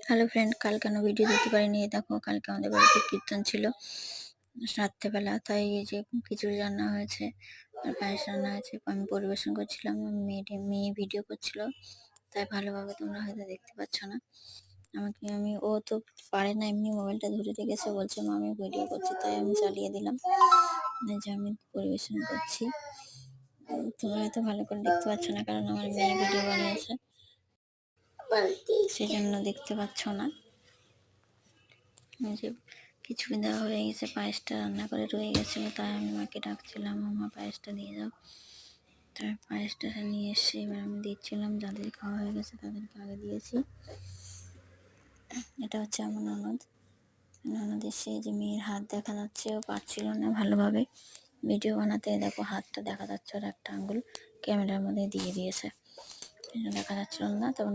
Hello friend, কাল কেন video দিতে পারিনি? দেখো, কালকে আমাদের বাড়িতে কীর্তন ছিল রাত্রেবেলা, তাই এই যে খিচুড়ি রান্না হয়েছে আর পায়েস রান্না হয়েছে, আমি পরিবেশন করছিলাম। মেয়ে ভিডিও করছিল, তাই ভালোভাবে তোমরা হয়তো দেখতে পাচ্ছ না আমি। ও তো পারে না, এমনি মোবাইলটা ধরে রেখেছে, বলছে মা আমি ভিডিও করছি, তাই আমি চালিয়ে দিলাম যে আমি পরিবেশন করছি। তোমরা হয়তো ভালো করে দেখতে পাচ্ছ না, কারণ আমার মেয়ে ভিডিও বানিয়েছে, সেই জন্য দেখতে পাচ্ছ না। যে খিচুড়ি দেওয়া হয়ে গেছে, পায়েসটা রান্না করে রয়ে গেছিলো, তাই আমি মাকে ডাকছিলাম, মা পায়েসটা দিয়ে যাও। তাই পায়েসটা নিয়ে এসে এবার আমি দিচ্ছিলাম। যাদের খাওয়া হয়ে গেছে তাদেরকে আগে দিয়েছি। এটা হচ্ছে আমার ননদ এসে, যে মেয়ের হাত দেখা যাচ্ছে, ও পারছিল না ভালোভাবে ভিডিও বানাতে। দেখো হাতটা দেখা যাচ্ছে, আর একটা আঙ্গুল ক্যামেরার মধ্যে দিয়ে দিয়েছে, দেখা যাচ্ছিল না। তখন